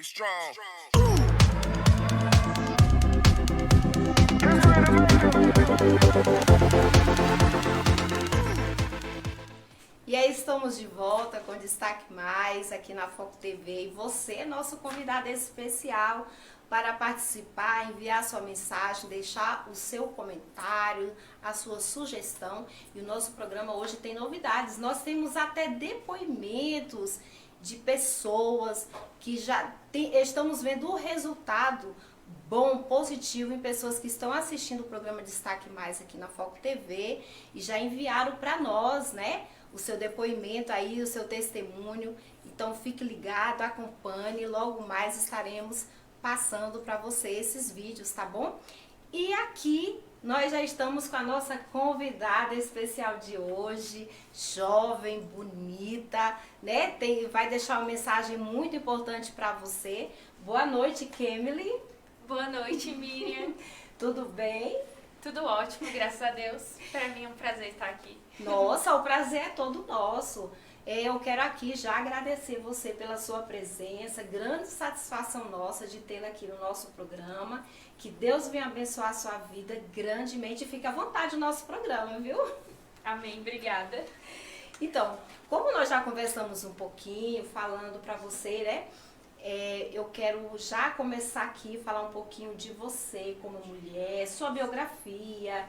strong. E aí estamos de volta com Destaque Mais aqui na Foco TV e você é nosso convidado especial para participar, enviar sua mensagem, deixar o seu comentário, a sua sugestão. E o nosso programa hoje tem novidades, nós temos até depoimentos de pessoas que estamos vendo o resultado bom, positivo em pessoas que estão assistindo o programa Destaque Mais aqui na Foco TV e já enviaram para nós, né? O seu depoimento aí, o seu testemunho. Então fique ligado, acompanhe, logo mais estaremos passando para você esses vídeos, tá bom? E aqui nós já estamos com a nossa convidada especial de hoje, jovem, bonita, né? Vai deixar uma mensagem muito importante para você. Boa noite, Kemily. Boa noite, Miriam. Tudo bem? Tudo ótimo, graças a Deus. Para mim é um prazer estar aqui. Nossa, o prazer é todo nosso. Eu quero aqui já agradecer você pela sua presença, grande satisfação nossa de tê-la aqui no nosso programa. Que Deus venha abençoar a sua vida grandemente e fique à vontade no nosso programa, viu? Amém, obrigada. Então, como nós já conversamos um pouquinho, falando para você, né? Eu quero já começar aqui, falar um pouquinho de você como mulher, sua biografia,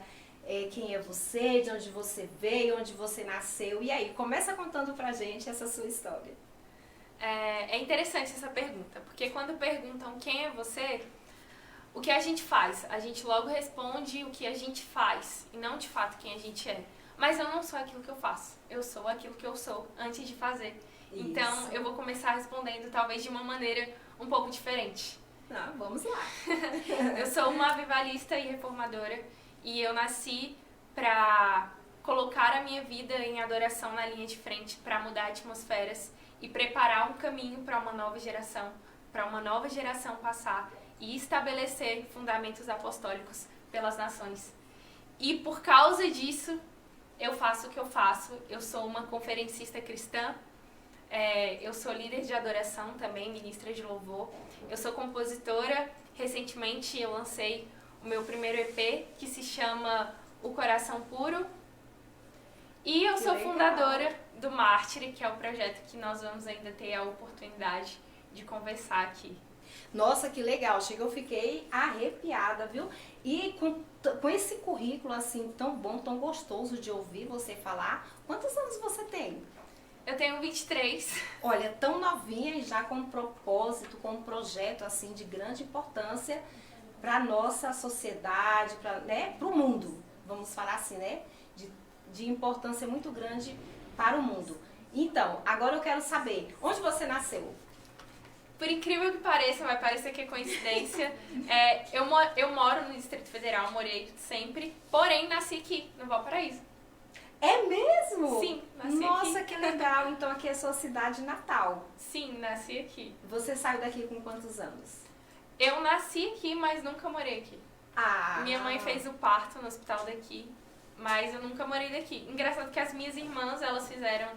quem é você, de onde você veio, onde você nasceu. E aí, começa contando pra gente essa sua história. É interessante essa pergunta, porque quando perguntam quem é você, o que a gente faz? A gente logo responde o que a gente faz, e não de fato quem a gente é. Mas eu não sou aquilo que eu faço, eu sou aquilo que eu sou antes de fazer. Isso. Então, eu vou começar respondendo talvez de uma maneira um pouco diferente. Vamos lá. Eu sou uma avivalista e reformadora e eu nasci para colocar a minha vida em adoração na linha de frente, para mudar atmosferas e preparar um caminho para uma nova geração passar e estabelecer fundamentos apostólicos pelas nações. E por causa disso, eu faço o que eu faço. Eu sou uma conferencista cristã. Eu sou líder de adoração também, ministra de louvor. Eu sou compositora. Recentemente eu lancei o meu primeiro EP, que se chama O Coração Puro. E eu sou fundadora do Mártire, que é o projeto que nós vamos ainda ter a oportunidade de conversar aqui. Nossa, que legal. Eu fiquei arrepiada, viu? E com esse currículo assim tão bom, tão gostoso de ouvir você falar, quantos anos você tem? Eu tenho 23. Olha, tão novinha e já com um propósito, com um projeto assim de grande importância para nossa sociedade, para o mundo, vamos falar assim, né? De importância muito grande para o mundo. Então, agora eu quero saber, onde você nasceu? Por incrível que pareça, vai parecer que é coincidência, eu moro no Distrito Federal, morei sempre, porém nasci aqui, no Valparaíso. É mesmo? Sim, nasci aqui. Nossa, que legal. Então aqui é sua cidade natal. Sim, nasci aqui. Você saiu daqui com quantos anos? Eu nasci aqui, mas nunca morei aqui. Minha mãe fez o parto no hospital daqui, mas eu nunca morei daqui. Engraçado que as minhas irmãs, elas fizeram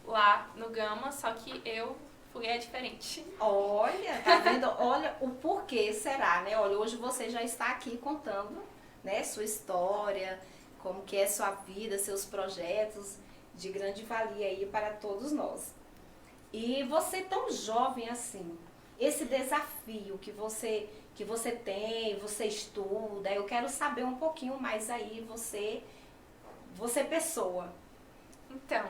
lá no Gama, só que eu fui diferente. Olha, tá vendo? Olha o porquê será, né? Olha, hoje você já está aqui contando, né, sua história, como que é sua vida, seus projetos de grande valia aí para todos nós. E você tão jovem assim, esse desafio que você tem, você estuda, eu quero saber um pouquinho mais aí, você pessoa. Então,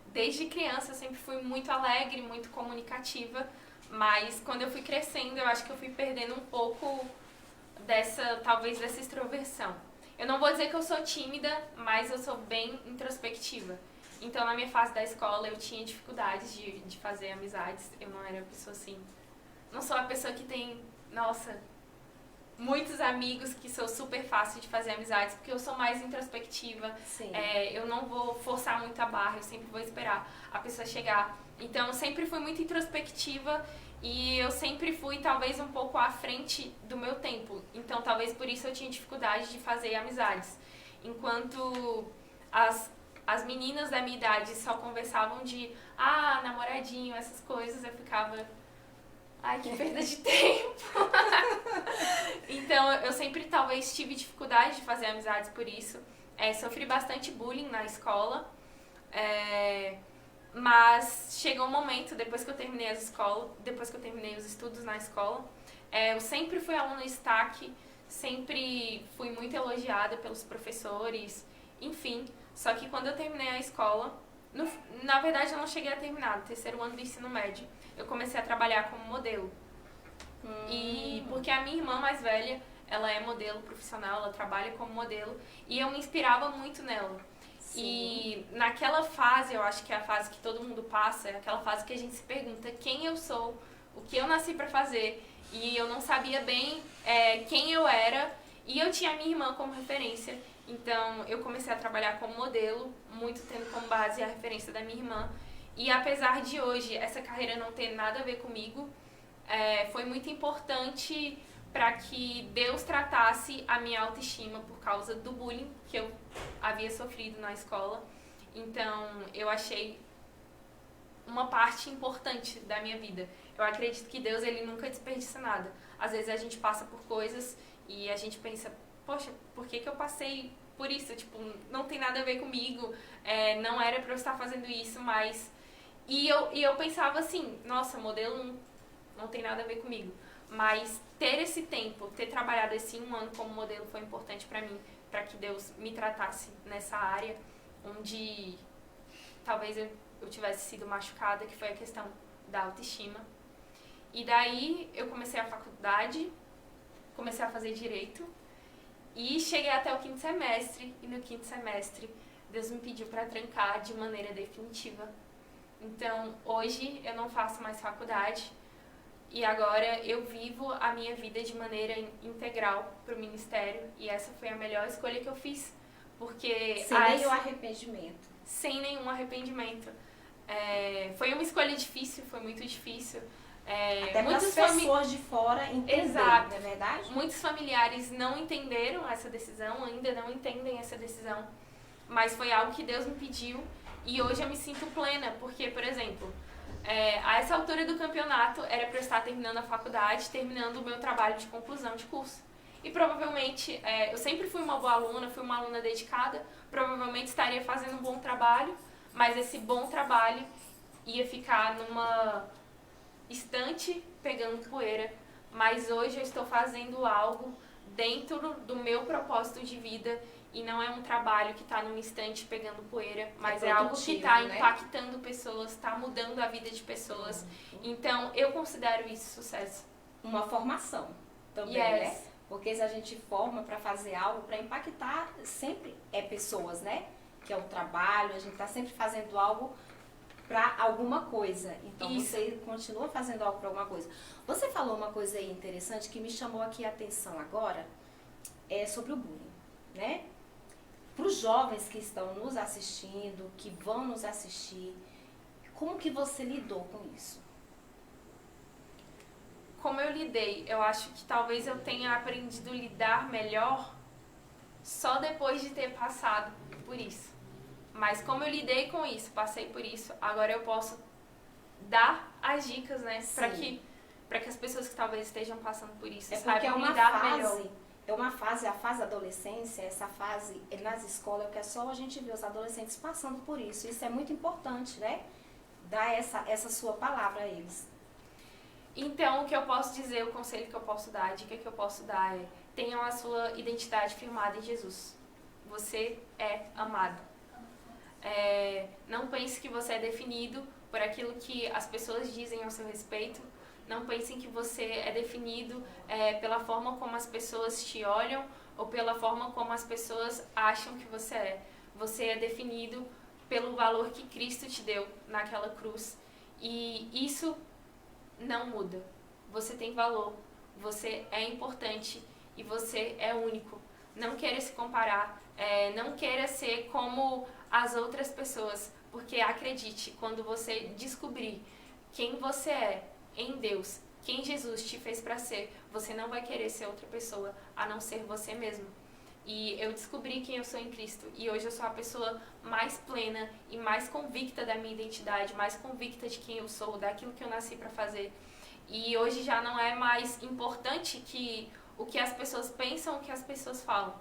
desde criança eu sempre fui muito alegre, muito comunicativa, mas quando eu fui crescendo eu acho que eu fui perdendo um pouco talvez dessa extroversão. Eu não vou dizer que eu sou tímida, mas eu sou bem introspectiva. Então, na minha fase da escola, eu tinha dificuldades de fazer amizades. Eu não era uma pessoa assim... Não sou uma pessoa que tem, muitos amigos, que sou super fácil de fazer amizades, porque eu sou mais introspectiva. Sim. Eu não vou forçar muito a barra, eu sempre vou esperar a pessoa chegar. Então, eu sempre fui muito introspectiva e eu sempre fui, talvez, um pouco à frente do meu tempo. Então, talvez por isso eu tinha dificuldade de fazer amizades. Enquanto as meninas da minha idade só conversavam de namoradinho, essas coisas, eu ficava Ai, que perda de tempo. Então, eu sempre talvez tive dificuldade de fazer amizades por isso. Sofri bastante bullying na escola. Mas chegou um momento, depois que eu terminei depois que eu terminei os estudos na escola, eu sempre fui aluna de destaque, sempre fui muito elogiada pelos professores, enfim. Só que quando eu terminei a escola, na verdade eu não cheguei a terminar, no terceiro ano do ensino médio, eu comecei a trabalhar como modelo. E porque a minha irmã mais velha, ela é modelo profissional, ela trabalha como modelo, e eu me inspirava muito nela. Sim. E naquela fase, eu acho que é a fase que todo mundo passa, é aquela fase que a gente se pergunta quem eu sou, o que eu nasci pra fazer, e eu não sabia bem quem eu era, e eu tinha a minha irmã como referência, então eu comecei a trabalhar como modelo, muito tendo como base a referência da minha irmã, e apesar de hoje essa carreira não ter nada a ver comigo, foi muito importante para que Deus tratasse a minha autoestima por causa do bullying que eu havia sofrido na escola. Então, eu achei uma parte importante da minha vida. Eu acredito que Deus, ele nunca desperdiça nada. Às vezes a gente passa por coisas e a gente pensa, poxa, por que eu passei por isso? Tipo, não tem nada a ver comigo, não era para eu estar fazendo isso, mas... E eu pensava assim, nossa, modelo não tem nada a ver comigo. Mas ter esse tempo, ter trabalhado esse 1 ano como modelo foi importante pra mim, pra que Deus me tratasse nessa área onde talvez eu tivesse sido machucada, que foi a questão da autoestima. E daí eu comecei a faculdade, comecei a fazer direito e cheguei até o 5º semestre, e no 5º semestre Deus me pediu pra trancar de maneira definitiva. Então hoje eu não faço mais faculdade. E agora eu vivo a minha vida de maneira integral para o ministério. E essa foi a melhor escolha que eu fiz. Porque sem nenhum arrependimento. Sem nenhum arrependimento. Foi uma escolha difícil, foi muito difícil. Até para as pessoas de fora entenderem, exato, não é verdade? Muitos familiares não entenderam essa decisão, ainda não entendem essa decisão. Mas foi algo que Deus me pediu. E hoje eu me sinto plena, porque, por exemplo... a essa altura do campeonato era para eu estar terminando a faculdade, terminando o meu trabalho de conclusão de curso. E provavelmente, eu sempre fui uma boa aluna, fui uma aluna dedicada, provavelmente estaria fazendo um bom trabalho, mas esse bom trabalho ia ficar numa estante pegando poeira. Mas hoje eu estou fazendo algo dentro do meu propósito de vida. E não é um trabalho que está num instante pegando poeira, mas é algo que está impactando pessoas, está mudando a vida de pessoas. Então, eu considero isso sucesso. Uma formação também, né? Porque se a gente forma para fazer algo, para impactar, sempre pessoas, né? Que é o trabalho, a gente está sempre fazendo algo para alguma coisa. Então, isso. Você continua fazendo algo para alguma coisa. Você falou uma coisa aí interessante que me chamou aqui a atenção agora, sobre o bullying, né? Para os jovens que estão nos assistindo, que vão nos assistir, como que você lidou com isso? Como eu lidei? Eu acho que talvez eu tenha aprendido a lidar melhor só depois de ter passado por isso. Mas como eu lidei com isso, passei por isso, agora eu posso dar as dicas, né? Para que as pessoas que talvez estejam passando por isso saibam lidar melhor. É uma fase, a fase da adolescência, essa fase nas escolas, que é só a gente ver os adolescentes passando por isso. Isso é muito importante, né? Dar essa sua palavra a eles. Então, o que eu posso dizer, o conselho que eu posso dar, a dica que eu posso dar é: tenham a sua identidade firmada em Jesus. Você é amado. Não pense que você é definido por aquilo que as pessoas dizem ao seu respeito. Não pensem que você é definido pela forma como as pessoas te olham ou pela forma como as pessoas acham que você é. Você é definido pelo valor que Cristo te deu naquela cruz. E isso não muda. Você tem valor, você é importante e você é único. Não queira se comparar, não queira ser como as outras pessoas, porque acredite, quando você descobrir quem você é em Deus, quem Jesus te fez para ser, você não vai querer ser outra pessoa a não ser você mesmo. E eu descobri quem eu sou em Cristo e hoje eu sou a pessoa mais plena e mais convicta da minha identidade, mais convicta de quem eu sou, daquilo que eu nasci para fazer. E hoje já não é mais importante que o que as pessoas pensam, o que as pessoas falam.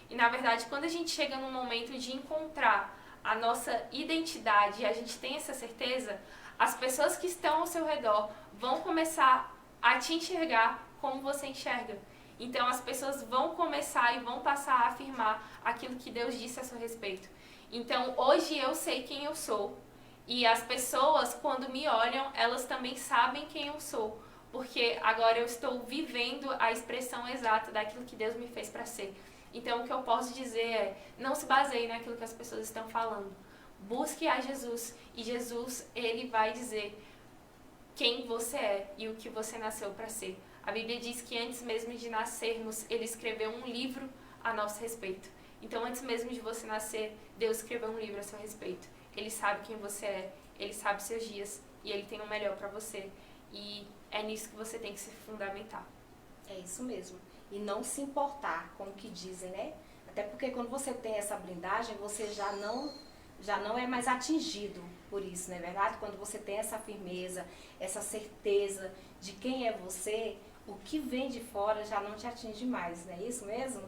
E na verdade, quando a gente chega num momento de encontrar a nossa identidade e a gente tem essa certeza, as pessoas que estão ao seu redor vão começar a te enxergar como você enxerga. Então as pessoas vão começar e vão passar a afirmar aquilo que Deus disse a seu respeito. Então hoje eu sei quem eu sou e as pessoas quando me olham, elas também sabem quem eu sou, porque agora eu estou vivendo a expressão exata daquilo que Deus me fez para ser. Então o que eu posso dizer é, não se baseie naquilo que as pessoas estão falando. Busque a Jesus e Jesus, ele vai dizer quem você é e o que você nasceu para ser. A Bíblia diz que antes mesmo de nascermos, ele escreveu um livro a nosso respeito. Então, antes mesmo de você nascer, Deus escreveu um livro a seu respeito. Ele sabe quem você é, ele sabe seus dias e ele tem o melhor para você. E é nisso que você tem que se fundamentar. É isso mesmo. E não se importar com o que dizem, né? Até porque quando você tem essa blindagem, você já não é mais atingido por isso, não é verdade? Quando você tem essa firmeza, essa certeza de quem é você, o que vem de fora já não te atinge mais, não é isso mesmo?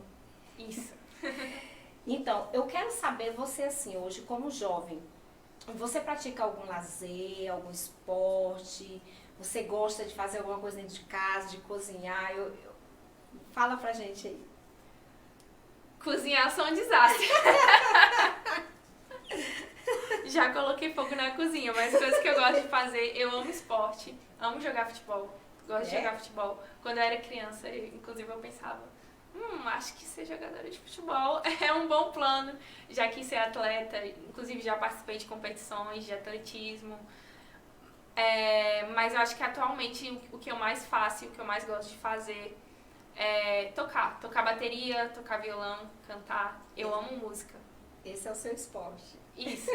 Isso. Então, eu quero saber você assim, hoje como jovem, você pratica algum lazer, algum esporte? Você gosta de fazer alguma coisa dentro de casa, de cozinhar? Fala pra gente aí. Cozinhar só um desastre. Já coloquei fogo na cozinha, mas coisas que eu gosto de fazer, eu amo esporte, amo jogar futebol, gosto de jogar futebol. Quando eu era criança, inclusive eu pensava, acho que ser jogadora de futebol é um bom plano, já quis ser atleta, inclusive já participei de competições de atletismo, mas eu acho que atualmente o que eu mais faço e o que eu mais gosto de fazer é tocar bateria, tocar violão, cantar, eu amo música. Esse é o seu esporte. Isso.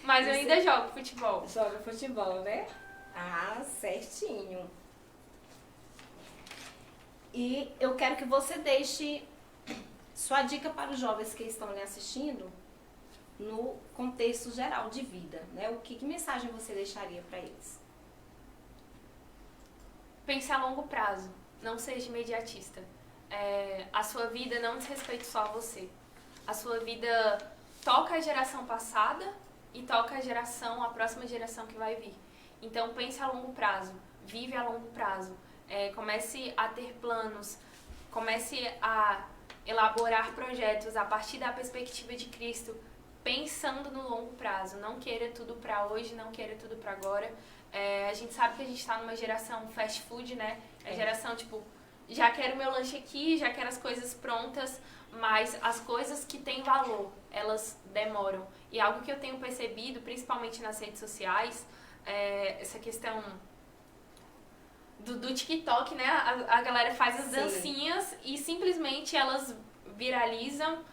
Mas eu ainda jogo futebol. Joga futebol, né? Ah, certinho. E eu quero que você deixe sua dica para os jovens que estão lhe assistindo no contexto geral de vida, né? Que mensagem você deixaria para eles? Pense a longo prazo. Não seja imediatista. A sua vida não diz respeito só a você. A sua vida toca a geração passada e toca a próxima geração que vai vir. Então pense a longo prazo, vive a longo prazo, comece a ter planos, comece a elaborar projetos a partir da perspectiva de Cristo, pensando no longo prazo. Não queira tudo para hoje, não queira tudo para agora. A gente sabe que a gente está numa geração fast food, né? Geração tipo, já quero meu lanche aqui, já quero as coisas prontas, mas as coisas que têm valor, elas demoram. E algo que eu tenho percebido, principalmente nas redes sociais, essa questão do TikTok, né? A galera faz as dancinhas e simplesmente elas viralizam,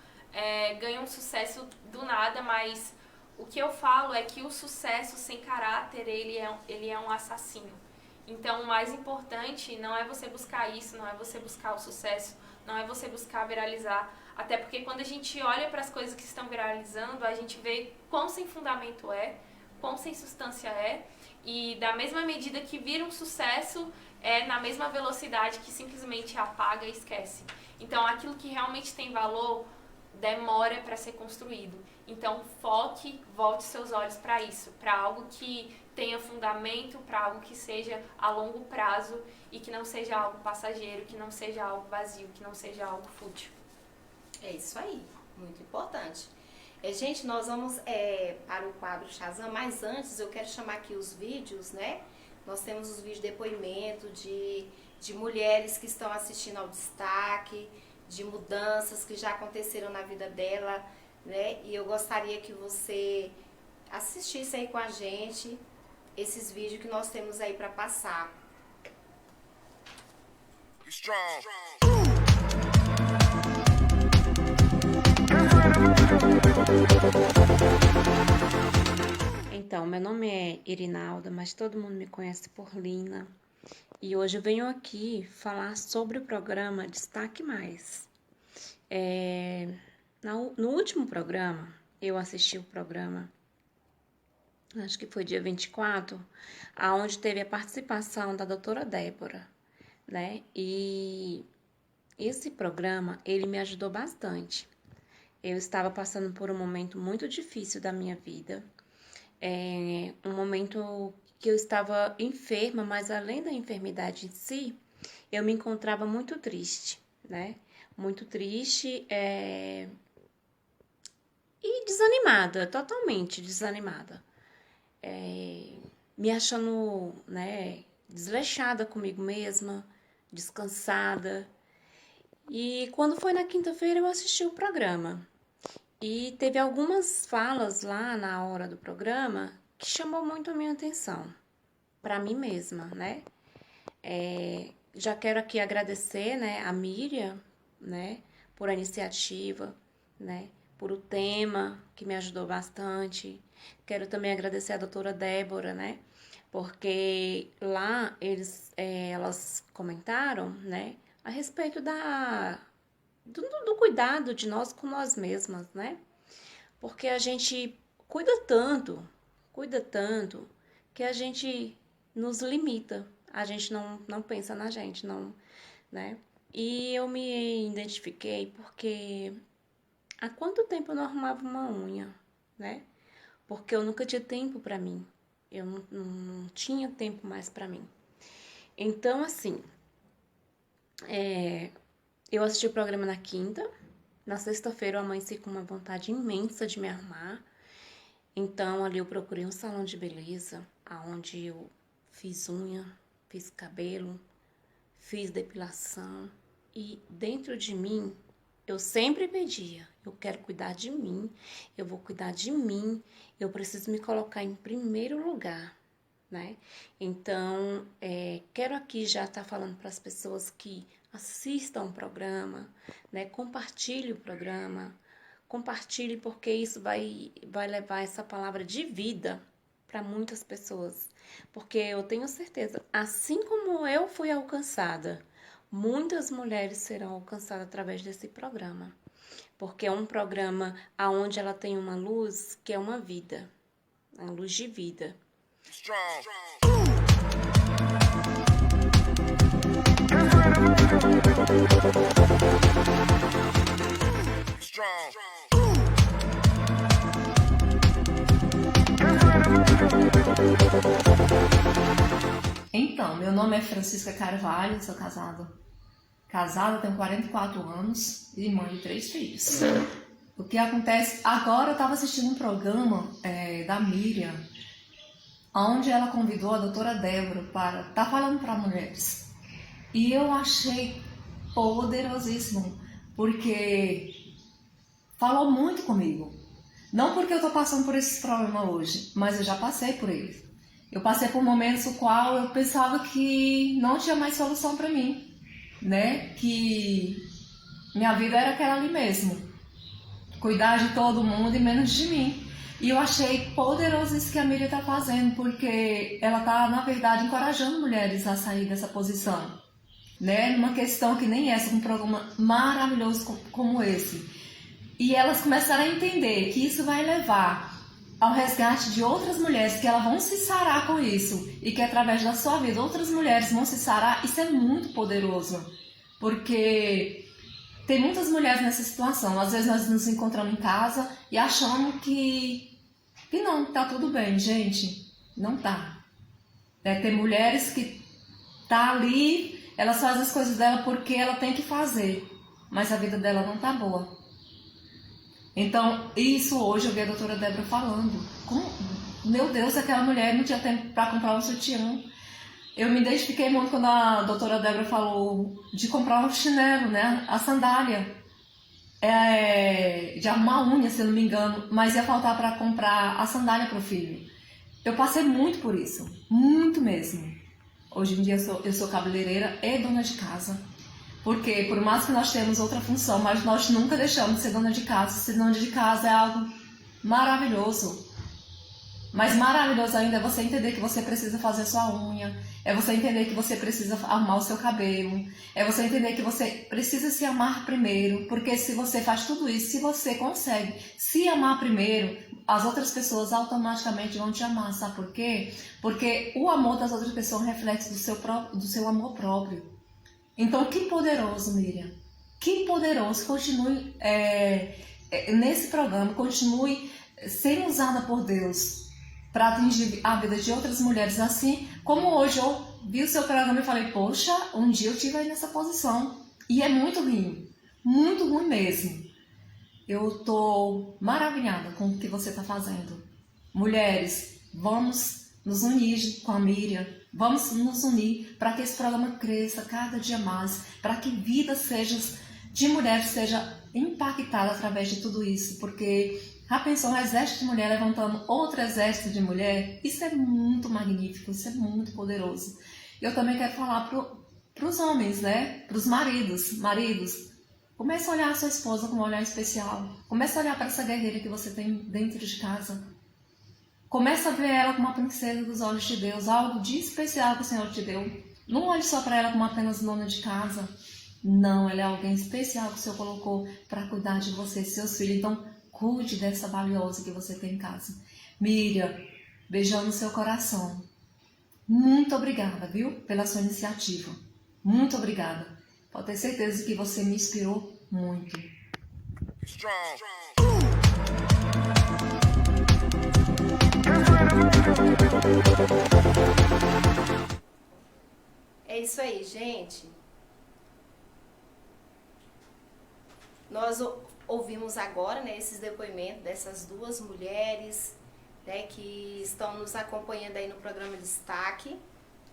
ganham sucesso do nada, mas o que eu falo é que o sucesso sem caráter, ele é um assassino. Então, o mais importante não é você buscar isso, não é você buscar o sucesso, não é você buscar viralizar. Até porque quando a gente olha para as coisas que estão viralizando, a gente vê quão sem fundamento quão sem substância e da mesma medida que vira um sucesso, na mesma velocidade que simplesmente apaga e esquece. Então, aquilo que realmente tem valor demora para ser construído. Então, volte seus olhos para isso, para algo que tenha fundamento, para algo que seja a longo prazo e que não seja algo passageiro, que não seja algo vazio, que não seja algo fútil. É isso aí, muito importante. Gente, nós vamos para o quadro Shazam, mas antes eu quero chamar aqui os vídeos, né? Nós temos os vídeos de depoimento de mulheres que estão assistindo ao destaque, de mudanças que já aconteceram na vida dela, né? E eu gostaria que você assistisse aí com a gente esses vídeos que nós temos aí para passar. Então, meu nome é Irinalda, mas todo mundo me conhece por Lina. E hoje eu venho aqui falar sobre o programa Destaque Mais. No último programa, eu assisti o programa acho que foi dia 24, aonde teve a participação da doutora Débora, né? E esse programa, ele me ajudou bastante. Eu estava passando por um momento muito difícil da minha vida, um momento que eu estava enferma, mas além da enfermidade em si, eu me encontrava muito triste, né? Muito triste e desanimada, totalmente desanimada. Me achando, né, desleixada comigo mesma, descansada. E quando foi na quinta-feira eu assisti o programa. E teve algumas falas lá na hora do programa que chamou muito a minha atenção, para mim mesma, né? Já quero aqui agradecer, né, a Miriam, né, por a iniciativa, né, por o tema que me ajudou bastante. Quero também agradecer a doutora Débora, né, porque lá elas comentaram, né, a respeito do cuidado de nós com nós mesmas, né? Porque a gente cuida tanto, que a gente nos limita. A gente não pensa na gente, não, né? E eu me identifiquei porque há quanto tempo eu não arrumava uma unha, né? Porque eu nunca tinha tempo para mim. Eu não tinha tempo mais para mim. Então, assim, eu assisti o programa na quinta. Na sexta-feira eu amanheci com uma vontade imensa de me arrumar. Então, ali eu procurei um salão de beleza, onde eu fiz unha, fiz cabelo, fiz depilação. E dentro de mim, eu sempre pedia, eu quero cuidar de mim, eu vou cuidar de mim, eu preciso me colocar em primeiro lugar, né? Então, quero aqui já estar falando para as pessoas que assistam o programa, né? Compartilhe o programa, compartilhe porque isso vai levar essa palavra de vida para muitas pessoas. Porque eu tenho certeza, assim como eu fui alcançada, muitas mulheres serão alcançadas através desse programa. Porque é um programa onde ela tem uma luz que é uma vida, uma luz de vida. Strong. Então, meu nome é Francisca Carvalho, sou casada, tenho 44 anos e mãe de 3 filhos. O que acontece, agora eu estava assistindo um programa da Miriam, onde ela convidou a doutora Débora para estar falando para mulheres. E eu achei poderosíssimo, porque falou muito comigo. Não porque eu estou passando por esse problema hoje, mas eu já passei por ele. Eu passei por momentos no qual eu pensava que não tinha mais solução para mim, né? Que minha vida era aquela ali mesmo. Cuidar de todo mundo e menos de mim. E eu achei poderoso isso que a Miriam está fazendo, porque ela está, na verdade, encorajando mulheres a sair dessa posição, né? Numa questão que nem essa, um programa maravilhoso como esse. E elas começaram a entender que isso vai levar ao resgate de outras mulheres, que elas vão se sarar com isso, e que através da sua vida outras mulheres vão se sarar. Isso é muito poderoso, porque tem muitas mulheres nessa situação. Às vezes nós nos encontramos em casa e achamos que não, tá tudo bem, gente. Não tá. Tem mulheres que tá ali, elas fazem as coisas dela porque ela tem que fazer, mas a vida dela não tá boa. Então, isso hoje eu vi a doutora Débora falando. Meu Deus, aquela mulher não tinha tempo para comprar um sutiã. Eu me identifiquei muito quando a doutora Débora falou de comprar um chinelo, né? A sandália. De arrumar unha, se eu não me engano, mas ia faltar para comprar a sandália para o filho. Eu passei muito por isso, muito mesmo. Hoje em dia eu sou cabeleireira e dona de casa. Porque por mais que nós temos outra função, mas nós nunca deixamos de ser dona de casa. Ser dona de casa é algo maravilhoso. Mas maravilhoso ainda é você entender que você precisa fazer sua unha, é você entender que você precisa arrumar o seu cabelo, é você entender que você precisa se amar primeiro, porque se você faz tudo isso, se você consegue se amar primeiro, as outras pessoas automaticamente vão te amar, sabe por quê? Porque o amor das outras pessoas reflete do seu amor próprio. Então, que poderoso, Miriam, que poderoso, continue nesse programa, continue sendo usada por Deus para atingir a vida de outras mulheres, assim como hoje eu vi o seu programa e falei, poxa, um dia eu estive aí nessa posição. E é muito ruim mesmo. Eu estou maravilhada com o que você está fazendo. Mulheres, vamos nos unir com a Miriam, vamos nos unir para que esse programa cresça cada dia mais, para que vidas de mulheres seja impactada através de tudo isso, porque já pensou um exército de mulher levantando outro exército de mulher? Isso é muito magnífico, isso é muito poderoso. Eu também quero falar para os homens, né? Para os maridos. Maridos, comece a olhar a sua esposa com um olhar especial. Comece a olhar para essa guerreira que você tem dentro de casa. Comece a ver ela como uma princesa dos olhos de Deus, algo de especial que o Senhor te deu. Não olhe só para ela como apenas dona de casa. Não, ela é alguém especial que o Senhor colocou para cuidar de você e seus filhos. Então, cuide dessa valiosa que você tem em casa. Miriam, beijão no seu coração. Muito obrigada, viu, pela sua iniciativa. Muito obrigada. Pode ter certeza que você me inspirou muito. É isso aí, gente. Nós ouvimos agora, né, esses depoimentos dessas duas mulheres, né, que estão nos acompanhando aí no programa Destaque,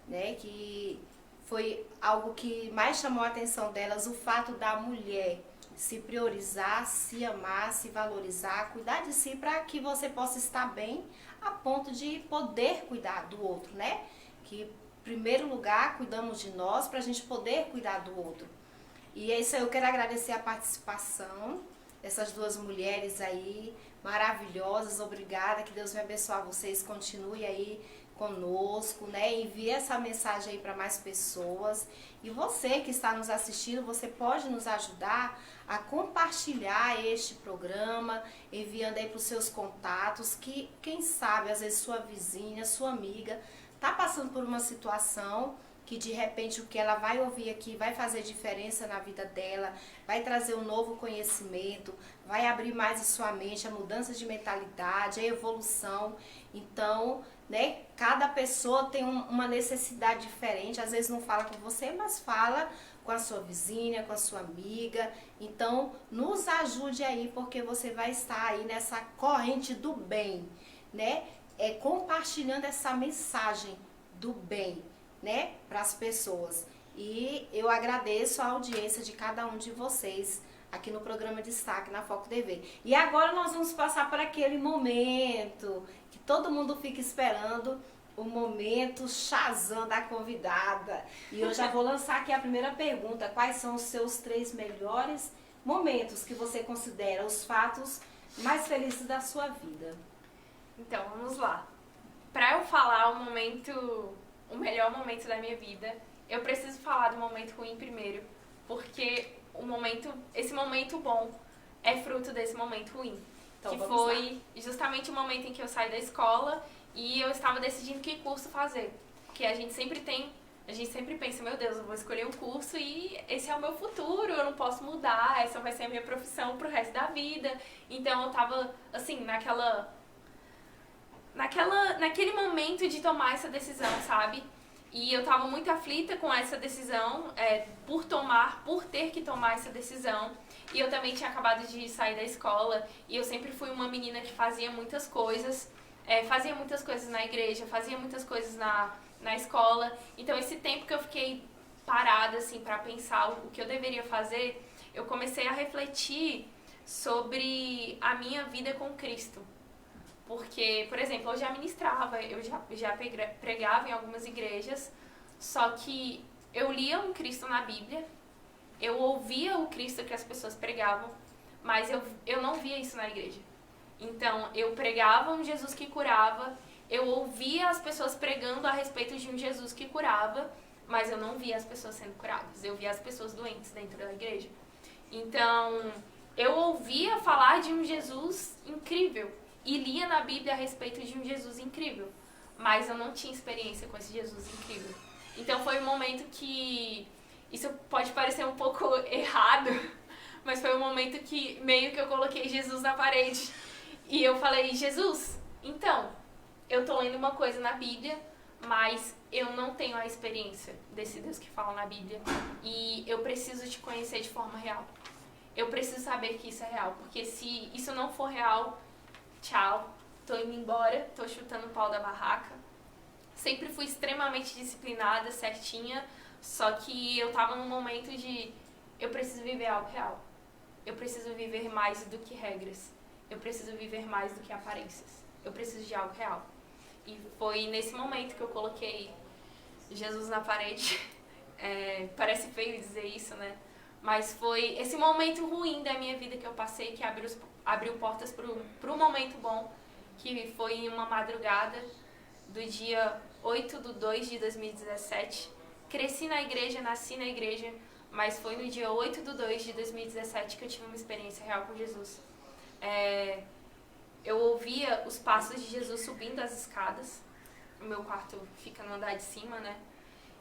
né, que foi algo que mais chamou a atenção delas, o fato da mulher se priorizar, se amar, se valorizar, cuidar de si para que você possa estar bem a ponto de poder cuidar do outro, né? Que, em primeiro lugar, cuidamos de nós para a gente poder cuidar do outro. E é isso aí, eu quero agradecer a participação dessas duas mulheres aí, maravilhosas, obrigada, que Deus me abençoe vocês, continue aí conosco, né, envie essa mensagem aí para mais pessoas, e você que está nos assistindo, você pode nos ajudar a compartilhar este programa, enviando aí para os seus contatos, que quem sabe, às vezes sua vizinha, sua amiga, está passando por uma situação que de repente o que ela vai ouvir aqui vai fazer diferença na vida dela, vai trazer um novo conhecimento, vai abrir mais a sua mente, a mudança de mentalidade, a evolução. Então, né, cada pessoa tem uma necessidade diferente, às vezes não fala com você, mas fala com a sua vizinha, com a sua amiga. Então, nos ajude aí, porque você vai estar aí nessa corrente do bem, né? Compartilhando essa mensagem do bem, né, para as pessoas. E eu agradeço a audiência de cada um de vocês aqui no programa Destaque na Foco TV. E agora nós vamos passar por aquele momento que todo mundo fica esperando, o momento Shazam da convidada. E eu já vou lançar aqui a primeira pergunta: quais são os seus 3 melhores momentos que você considera os fatos mais felizes da sua vida? Então, vamos lá. Para eu falar o melhor momento da minha vida, eu preciso falar do momento ruim primeiro, porque esse momento bom é fruto desse momento ruim. Então, que vamos foi lá. justamente o momento em que eu saí da escola e eu estava decidindo que curso fazer. Porque a gente sempre pensa, meu Deus, eu vou escolher um curso e esse é o meu futuro, eu não posso mudar, essa vai ser a minha profissão pro resto da vida. Então eu tava, assim, naquele momento de tomar essa decisão, sabe? E eu tava muito aflita com essa decisão, por ter que tomar essa decisão. E eu também tinha acabado de sair da escola e eu sempre fui uma menina que fazia muitas coisas na igreja, fazia muitas coisas na escola. Então esse tempo que eu fiquei parada, assim, pra pensar o que eu deveria fazer, eu comecei a refletir sobre a minha vida com Cristo. Porque, por exemplo, eu já ministrava, eu já pregava em algumas igrejas, só que eu lia um Cristo na Bíblia, eu ouvia o Cristo que as pessoas pregavam, mas eu não via isso na igreja. Então, eu pregava um Jesus que curava, Eu ouvia as pessoas pregando a respeito de um Jesus que curava, mas eu não via as pessoas sendo curadas. Eu via as pessoas doentes dentro da igreja. Então, eu ouvia falar de um Jesus incrível e lia na Bíblia a respeito de um Jesus incrível, mas eu não tinha experiência com esse Jesus incrível. Então, foi um momento que... Isso pode parecer um pouco errado, mas foi um momento que meio que eu coloquei Jesus na parede. E eu falei, Jesus, então, eu tô lendo uma coisa na Bíblia, mas eu não tenho a experiência desse Deus que fala na Bíblia. E eu preciso te conhecer de forma real. Eu preciso saber que isso é real, porque se isso não for real, tchau, tô indo embora, tô chutando o pau da barraca. Sempre fui extremamente disciplinada, certinha, só que eu tava num momento de eu preciso viver algo real. Eu preciso viver mais do que regras. Eu preciso viver mais do que aparências. Eu preciso de algo real. E foi nesse momento que eu coloquei Jesus na parede. Parece feio dizer isso, né? Mas foi esse momento ruim da minha vida que eu passei que abriu portas para um momento bom, que foi em uma madrugada do dia 8/2/2017. Cresci na igreja, nasci na igreja, mas foi no dia 8/2/2017 que eu tive uma experiência real com Jesus. Eu ouvia os passos de Jesus subindo as escadas. O meu quarto fica no andar de cima, né?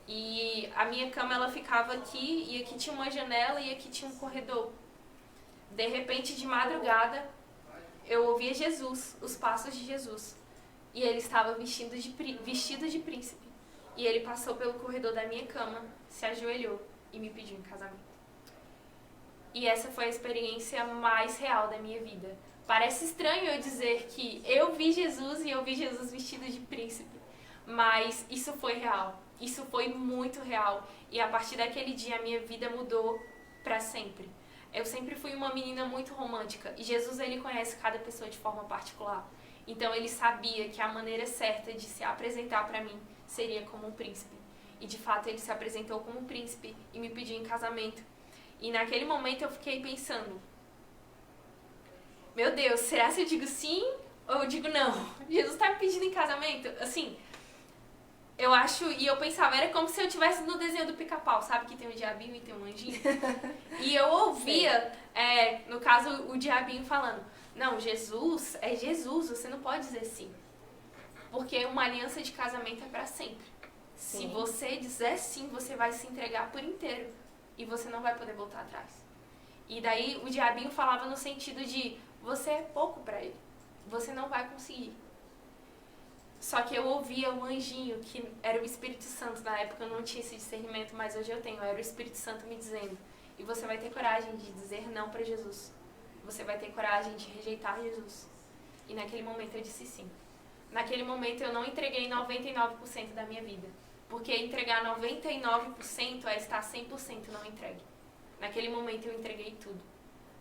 E a minha cama, ela ficava aqui, e aqui tinha uma janela e aqui tinha um corredor. De repente, de madrugada, eu ouvia Jesus, os passos de Jesus. E ele estava vestido de príncipe. E ele passou pelo corredor da minha cama, se ajoelhou e me pediu em casamento. E essa foi a experiência mais real da minha vida. Parece estranho eu dizer que eu vi Jesus e eu vi Jesus vestido de príncipe. Mas isso foi real. Isso foi muito real. E a partir daquele dia a minha vida mudou para sempre. Eu sempre fui uma menina muito romântica. E Jesus, ele conhece cada pessoa de forma particular. Então ele sabia que a maneira certa de se apresentar para mim seria como um príncipe. E de fato ele se apresentou como um príncipe e me pediu em casamento. E naquele momento eu fiquei pensando, meu Deus, será que eu digo sim ou eu digo não? Jesus tá me pedindo em casamento? Assim, eu acho, e eu pensava, era como se eu estivesse no desenho do Pica-Pau, sabe? Que tem o diabinho e tem um anjinho. E eu ouvia, no caso, o diabinho falando, não, Jesus é Jesus, você não pode dizer sim. Porque uma aliança de casamento é pra sempre. Sim. Se você dizer sim, você vai se entregar por inteiro. E você não vai poder voltar atrás. E daí o diabinho falava no sentido de, você é pouco pra ele. Você não vai conseguir. Só que eu ouvia o anjinho, que era o Espírito Santo. Na época eu não tinha esse discernimento, mas hoje eu tenho. Era o Espírito Santo me dizendo, e você vai ter coragem de dizer não pra Jesus. Você vai ter coragem de rejeitar Jesus. E naquele momento eu disse sim. Naquele momento eu não entreguei 99% da minha vida. Porque entregar 99% é estar 100% não entregue. Naquele momento eu entreguei tudo.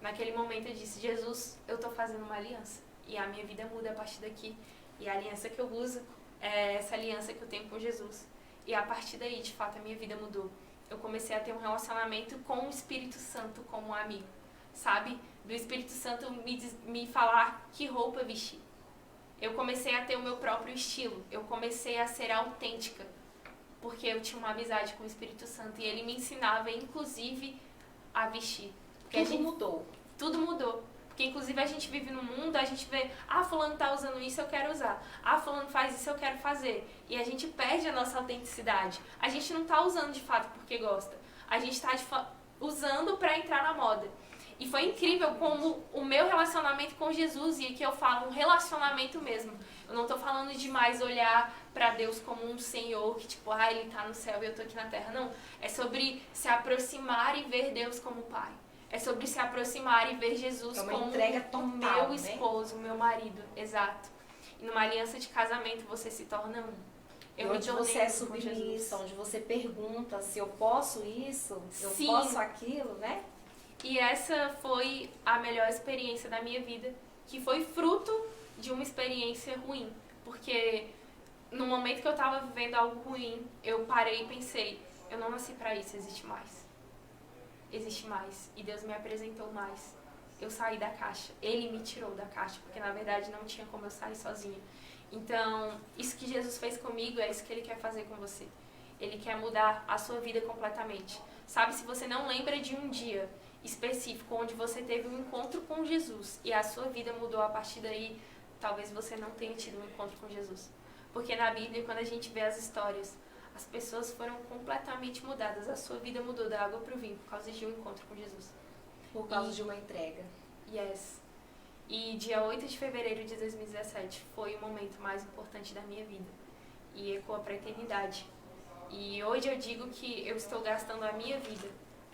Naquele momento eu disse, Jesus, eu tô fazendo uma aliança. E a minha vida muda a partir daqui. E a aliança que eu uso é essa aliança que eu tenho com Jesus. E a partir daí, de fato, a minha vida mudou. Eu comecei a ter um relacionamento com o Espírito Santo como um amigo. Sabe? Do Espírito Santo me falar que roupa vestir. Eu comecei a ter o meu próprio estilo. Eu comecei a ser autêntica. Porque eu tinha uma amizade com o Espírito Santo. E ele me ensinava, inclusive, a vestir. Tudo mudou. Tudo mudou. Porque, inclusive, a gente vive no mundo, a gente vê, fulano tá usando isso, eu quero usar. Fulano faz isso, eu quero fazer. E a gente perde a nossa autenticidade. A gente não tá usando, de fato, porque gosta. A gente tá usando pra entrar na moda. E foi incrível como o meu relacionamento com Jesus, e aqui eu falo um relacionamento mesmo. Eu não tô falando de mais olhar pra Deus como um Senhor, que tipo, ele tá no céu e eu tô aqui na terra. Não. É sobre se aproximar e ver Deus como Pai. É sobre se aproximar e ver Jesus como o meu esposo, o meu marido. Exato. E numa aliança de casamento você se torna um. Onde você é submissa, onde você pergunta se eu posso isso, se eu posso aquilo, né? E essa foi a melhor experiência da minha vida, que foi fruto de uma experiência ruim. Porque no momento que eu tava vivendo algo ruim, eu parei e pensei, eu não nasci pra isso, existe mais. Existe mais. E Deus me apresentou mais. Eu saí da caixa. Ele me tirou da caixa, porque na verdade não tinha como eu sair sozinha. Então, isso que Jesus fez comigo é isso que Ele quer fazer com você. Ele quer mudar a sua vida completamente. Sabe, se você não lembra de um dia específico onde você teve um encontro com Jesus e a sua vida mudou a partir daí, talvez você não tenha tido um encontro com Jesus. Porque na Bíblia, quando a gente vê as histórias, as pessoas foram completamente mudadas. A sua vida mudou da água para o vinho por causa de um encontro com Jesus. Por causa de uma entrega. Yes. E dia 8 de fevereiro de 2017 foi o momento mais importante da minha vida. E ecoa para a eternidade. E hoje eu digo que eu estou gastando a minha vida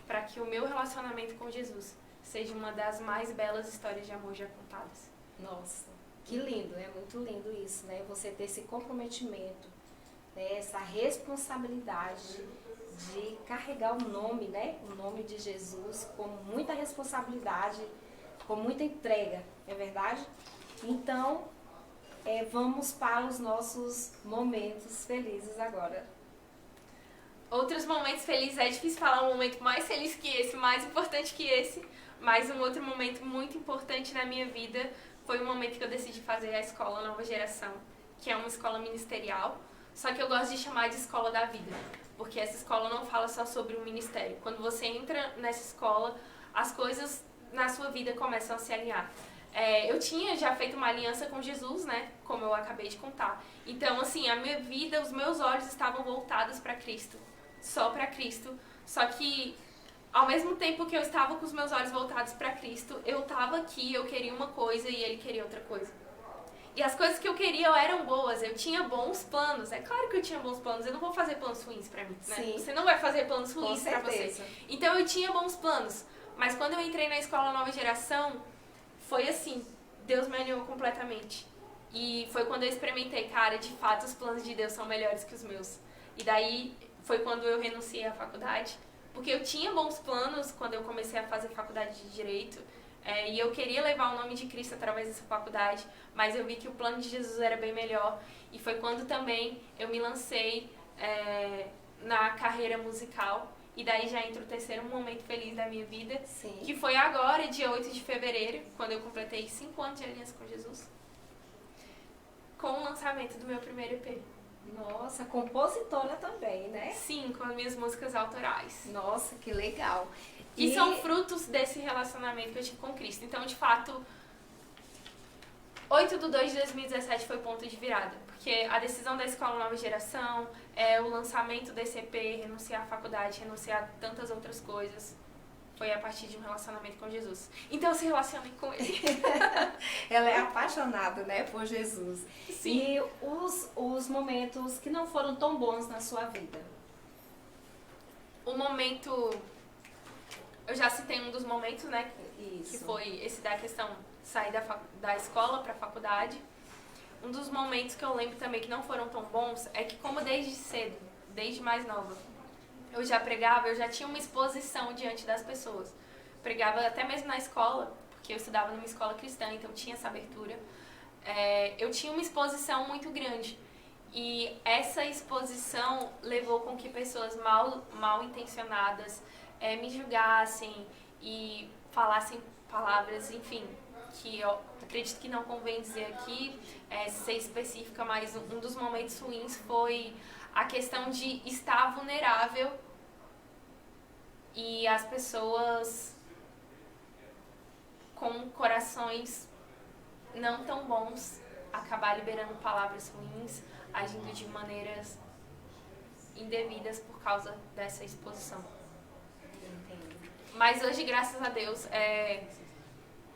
para que o meu relacionamento com Jesus seja uma das mais belas histórias de amor já contadas. Nossa, que lindo, é muito lindo isso, né? Você ter esse comprometimento, né? Essa responsabilidade de carregar o nome, né? O nome de Jesus com muita responsabilidade, com muita entrega, é verdade? Então, vamos para os nossos momentos felizes agora. Outros momentos felizes, é difícil falar um momento mais feliz que esse, mais importante que esse, mas um outro momento muito importante na minha vida foi o momento que eu decidi fazer a escola Nova Geração, que é uma escola ministerial, só que eu gosto de chamar de escola da vida, porque essa escola não fala só sobre o ministério. Quando você entra nessa escola, as coisas na sua vida começam a se alinhar. Eu tinha já feito uma aliança com Jesus, né, como eu acabei de contar. Então, assim, a minha vida, os meus olhos estavam voltados para Cristo. Só para Cristo, só que ao mesmo tempo que eu estava com os meus olhos voltados para Cristo, eu estava aqui, eu queria uma coisa e Ele queria outra coisa. E as coisas que eu queria eram boas, eu tinha bons planos, é claro que eu tinha bons planos, eu não vou fazer planos ruins para mim, né? Sim. Você não vai fazer planos ruins para você. Então eu tinha bons planos, mas quando eu entrei na escola Nova Geração, foi assim, Deus me alinhou completamente. E foi quando eu experimentei, cara, de fato os planos de Deus são melhores que os meus. E daí foi quando eu renunciei à faculdade, porque eu tinha bons planos quando eu comecei a fazer faculdade de Direito, e eu queria levar o nome de Cristo através dessa faculdade, mas eu vi que o plano de Jesus era bem melhor, e foi quando também eu me lancei na carreira musical, e daí já entra o terceiro momento feliz da minha vida, Sim. que foi agora, dia 8 de fevereiro, quando eu completei 5 anos de aliança com Jesus, com o lançamento do meu primeiro EP. Nossa, compositora também, né? Sim, com as minhas músicas autorais. Nossa, que legal. E são frutos desse relacionamento que eu tive com Cristo. Então, de fato, 8/2/2017 foi ponto de virada. Porque a decisão da Escola Nova Geração, o lançamento desse EP, renunciar à faculdade, renunciar a tantas outras coisas, foi a partir de um relacionamento com Jesus. Então, se relacionem com Ele. Ela é apaixonada, né, por Jesus. Sim. E os momentos que não foram tão bons na sua vida? O momento... Eu já citei um dos momentos, né? Isso. Que foi esse da questão de sair da escola para a faculdade. Um dos momentos que eu lembro também que não foram tão bons é que, como desde cedo, desde mais nova, eu já pregava, eu já tinha uma exposição diante das pessoas. Pregava até mesmo na escola, porque eu estudava numa escola cristã, então tinha essa abertura. Eu tinha uma exposição muito grande. E essa exposição levou com que pessoas mal intencionadas me julgassem e falassem palavras, enfim, que eu acredito que não convém dizer aqui, ser específica, mas um dos momentos ruins foi a questão de estar vulnerável e as pessoas com corações não tão bons acabar liberando palavras ruins, agindo de maneiras indevidas por causa dessa exposição. Mas hoje, graças a Deus,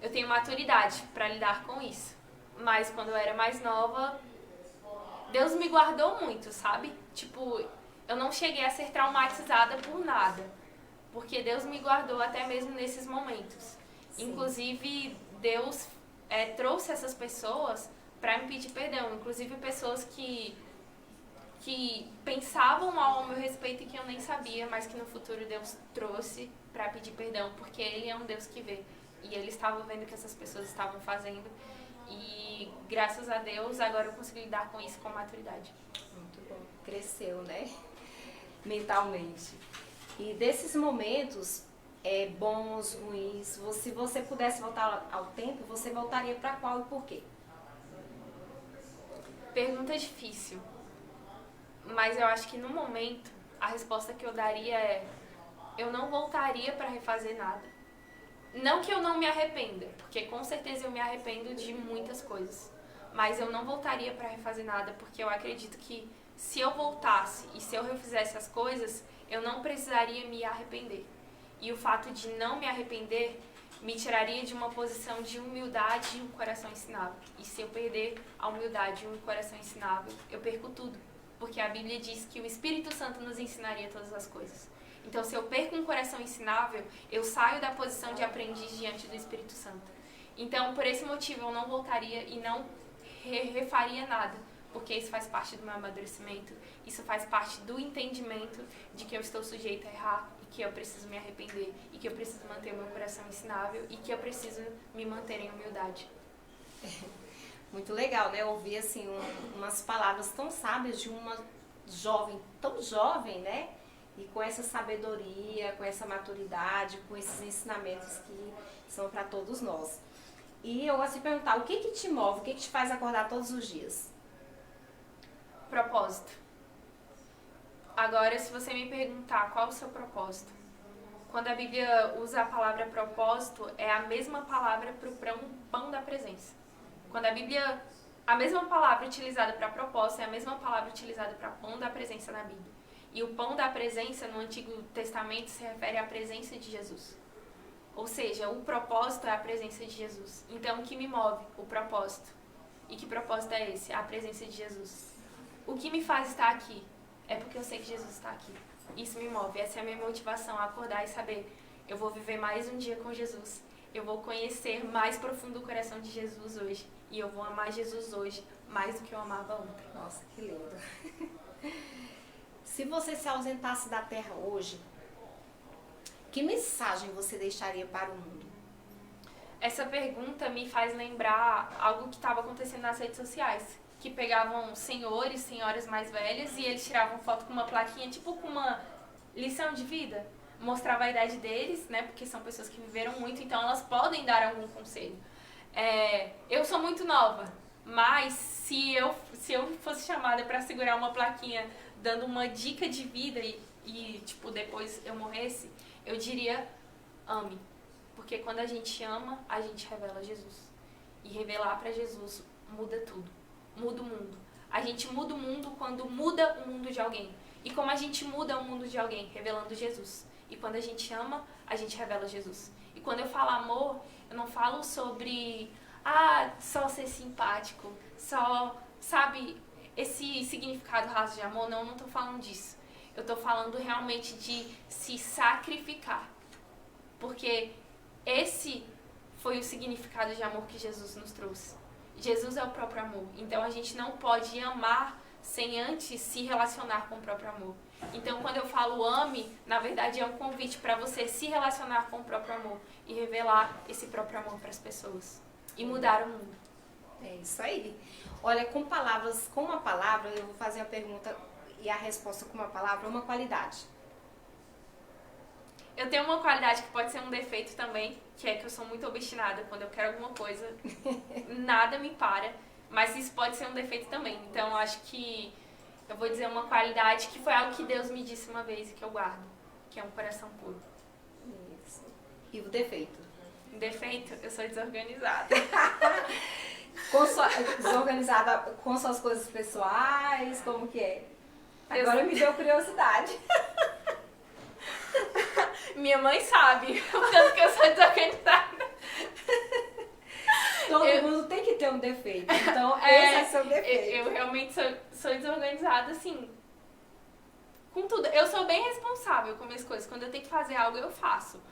eu tenho maturidade para lidar com isso. Mas quando eu era mais nova, Deus me guardou muito, sabe? Tipo, eu não cheguei a ser traumatizada por nada. Porque Deus me guardou até mesmo nesses momentos. Sim. Inclusive, Deus trouxe essas pessoas para me pedir perdão. Inclusive, pessoas que pensavam mal ao meu respeito e que eu nem sabia, mas que no futuro Deus trouxe para pedir perdão, porque Ele é um Deus que vê. E Ele estava vendo o que essas pessoas estavam fazendo. E graças a Deus, agora eu consigo lidar com isso com maturidade. Muito bom. Cresceu, né? Mentalmente. E desses momentos, bons, ruins, se você pudesse voltar ao tempo, você voltaria para qual e por quê? Pergunta difícil. Mas eu acho que no momento, a resposta que eu daria é: eu não voltaria para refazer nada. Não que eu não me arrependa, porque com certeza eu me arrependo de muitas coisas. Mas eu não voltaria para refazer nada, porque eu acredito que se eu voltasse e se eu refizesse as coisas, eu não precisaria me arrepender. E o fato de não me arrepender me tiraria de uma posição de humildade e um coração ensinável. E se eu perder a humildade e um coração ensinável, eu perco tudo. Porque a Bíblia diz que o Espírito Santo nos ensinaria todas as coisas. Então, se eu perco um coração ensinável, eu saio da posição de aprendiz diante do Espírito Santo. Então, por esse motivo, eu não voltaria e não refaria nada. Porque isso faz parte do meu amadurecimento. Isso faz parte do entendimento de que eu estou sujeita a errar e que eu preciso me arrepender e que eu preciso manter o meu coração ensinável e que eu preciso me manter em humildade. Muito legal, né? Ouvir assim umas palavras tão sábias de uma jovem, tão jovem, né? E com essa sabedoria, com essa maturidade, com esses ensinamentos que são para todos nós. E eu gosto de perguntar, o que que te move, o que que te faz acordar todos os dias? Propósito. Agora, se você me perguntar qual é o seu propósito, quando a Bíblia usa a palavra propósito, é a mesma palavra para o pão da presença. Quando a Bíblia, a mesma palavra utilizada para propósito é a mesma palavra utilizada para pão da presença na Bíblia. E o pão da presença no Antigo Testamento se refere à presença de Jesus. Ou seja, o propósito é a presença de Jesus. Então, o que me move? O propósito. E que propósito é esse? A presença de Jesus. O que me faz estar aqui? É porque eu sei que Jesus está aqui. Isso me move. Essa é a minha motivação, acordar e saber: eu vou viver mais um dia com Jesus. Eu vou conhecer mais profundo o coração de Jesus hoje. E eu vou amar Jesus hoje mais do que eu amava ontem. Nossa, que lindo. Se você se ausentasse da Terra hoje, que mensagem você deixaria para o mundo? Essa pergunta me faz lembrar algo que estava acontecendo nas redes sociais. Que pegavam senhores, senhoras mais velhas e eles tiravam foto com uma plaquinha, tipo com uma lição de vida. Mostrava a idade deles, né? Porque são pessoas que viveram muito, então elas podem dar algum conselho. Eu sou muito nova, mas se eu fosse chamada para segurar uma plaquinha dando uma dica de vida e tipo, depois eu morresse, eu diria: ame. Porque quando a gente ama, a gente revela Jesus. E revelar para Jesus muda tudo. Muda o mundo. A gente muda o mundo quando muda o mundo de alguém. E como a gente muda o mundo de alguém? Revelando Jesus. E quando a gente ama, a gente revela Jesus. E quando eu falo amor, eu não falo sobre só ser simpático, só, sabe, esse significado raso de amor. Não tô falando disso. Eu tô falando realmente de se sacrificar. Porque esse foi o significado de amor que Jesus nos trouxe. Jesus é o próprio amor. Então a gente não pode amar sem antes se relacionar com o próprio amor. Então quando eu falo ame, na verdade é um convite para você se relacionar com o próprio amor e revelar esse próprio amor para as pessoas e mudar o mundo. É isso aí. Olha, com uma palavra, eu vou fazer a pergunta e a resposta com uma palavra, uma qualidade. Eu tenho uma qualidade que pode ser um defeito também, que é que eu sou muito obstinada. Quando eu quero alguma coisa, nada me para. Mas isso pode ser um defeito também. Então, eu acho que eu vou dizer uma qualidade que foi algo que Deus me disse uma vez e que eu guardo, que é um coração puro. Isso. E o defeito? Defeito? Eu sou desorganizada. Desorganizada com suas coisas pessoais, como que é? Agora me deu curiosidade. Minha mãe sabe o tanto que eu sou desorganizada. Todo mundo tem que ter um defeito, então esse é seu defeito. Eu realmente sou desorganizada, assim, com tudo. Eu sou bem responsável com minhas coisas. Quando eu tenho que fazer algo, eu faço.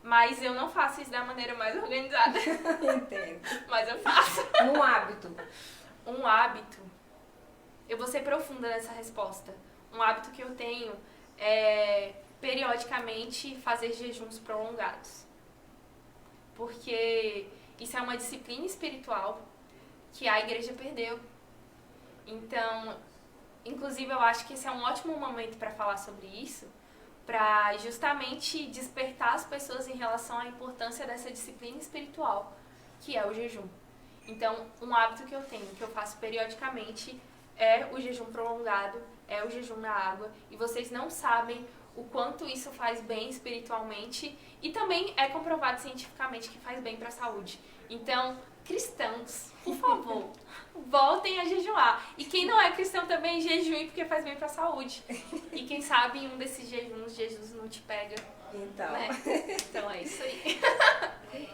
Mas eu não faço isso da maneira mais organizada. Entendo. Mas eu faço. Um hábito. Um hábito. Eu vou ser profunda nessa resposta. Um hábito que eu tenho é periodicamente fazer jejuns prolongados. Porque isso é uma disciplina espiritual que a igreja perdeu. Então, inclusive eu acho que esse é um ótimo momento para falar sobre isso, para justamente despertar as pessoas em relação à importância dessa disciplina espiritual, que é o jejum. Então, um hábito que eu tenho, que eu faço periodicamente, é o jejum prolongado, é o jejum na água, e vocês não sabem o quanto isso faz bem espiritualmente e também é comprovado cientificamente que faz bem para a saúde. Então, cristãos, por favor, voltem a jejuar. E quem não é cristão também jejue porque faz bem para a saúde. E quem sabe em um desses jejuns, Jesus não te pega. Então. Né? Então é isso aí.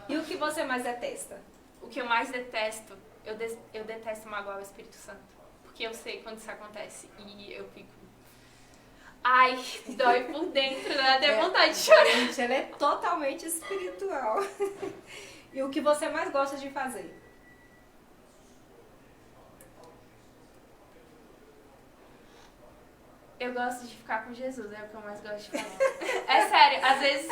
E o que você mais detesta? O que eu mais detesto, eu detesto magoar o Espírito Santo. Porque eu sei quando isso acontece e eu fico... Ai, dói por dentro, dá até vontade de chorar. Gente, ela é totalmente espiritual. E o que você mais gosta de fazer? Eu gosto de ficar com Jesus, é o que eu mais gosto de fazer. É sério, às vezes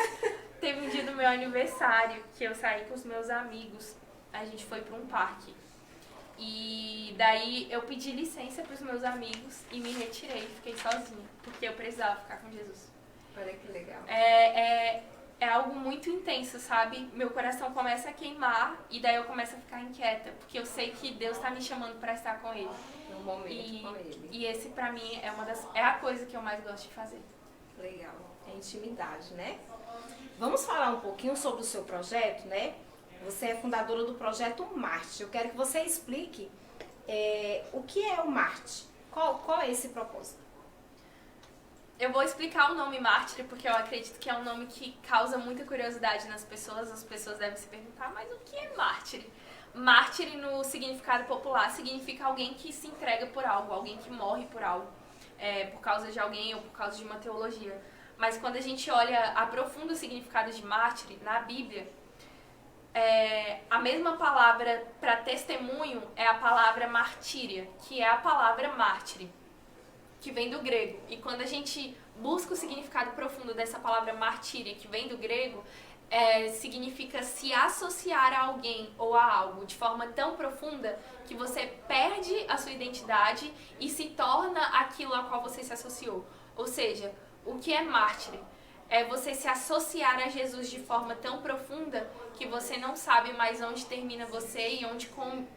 teve um dia do meu aniversário que eu saí com os meus amigos, a gente foi pra um parque. E daí eu pedi licença pros meus amigos e me retirei, fiquei sozinha, porque eu precisava ficar com Jesus. Olha que legal. É algo muito intenso, sabe? Meu coração começa a queimar e daí eu começo a ficar inquieta, porque eu sei que Deus tá me chamando pra estar com Ele. No momento com ele. E esse pra mim é a coisa que eu mais gosto de fazer. Legal. É intimidade, né? Vamos falar um pouquinho sobre o seu projeto, né? Você é fundadora do projeto Marte. Eu quero que você explique o que é o Marte. Qual é esse propósito? Eu vou explicar o nome Mártir, porque eu acredito que é um nome que causa muita curiosidade nas pessoas. As pessoas devem se perguntar, mas o que é mártir? Mártir, no significado popular, significa alguém que se entrega por algo, alguém que morre por algo, por causa de alguém ou por causa de uma teologia. Mas quando a gente olha, aprofunda o significado de mártir na Bíblia, a mesma palavra para testemunho é a palavra martíria, que é a palavra mártir, que vem do grego. E quando a gente busca o significado profundo dessa palavra martíria, que vem do grego, significa se associar a alguém ou a algo de forma tão profunda que você perde a sua identidade e se torna aquilo a qual você se associou. Ou seja, o que é mártir? É você se associar a Jesus de forma tão profunda que você não sabe mais onde termina você e onde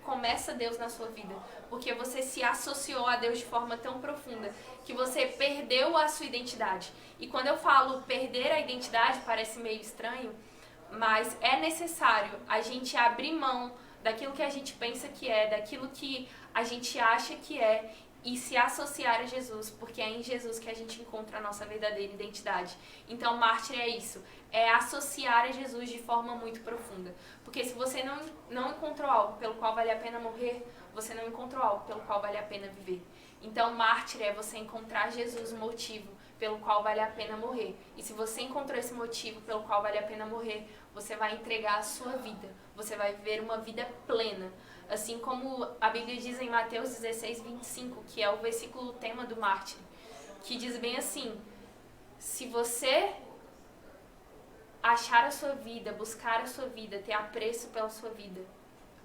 começa Deus na sua vida. Porque você se associou a Deus de forma tão profunda que você perdeu a sua identidade. E quando eu falo perder a identidade, parece meio estranho, mas é necessário a gente abrir mão daquilo que a gente pensa que é, daquilo que a gente acha que é, e se associar a Jesus, porque é em Jesus que a gente encontra a nossa verdadeira identidade. Então, mártir é isso, é associar a Jesus de forma muito profunda. Porque se você não encontrou algo pelo qual vale a pena morrer, você não encontrou algo pelo qual vale a pena viver. Então, mártir é você encontrar Jesus, o motivo pelo qual vale a pena morrer. E se você encontrou esse motivo pelo qual vale a pena morrer, você vai entregar a sua vida, você vai viver uma vida plena. Assim como a Bíblia diz em Mateus 16, 25, que é o versículo tema do mártir, que diz bem assim: se você achar a sua vida, buscar a sua vida, ter apreço pela sua vida,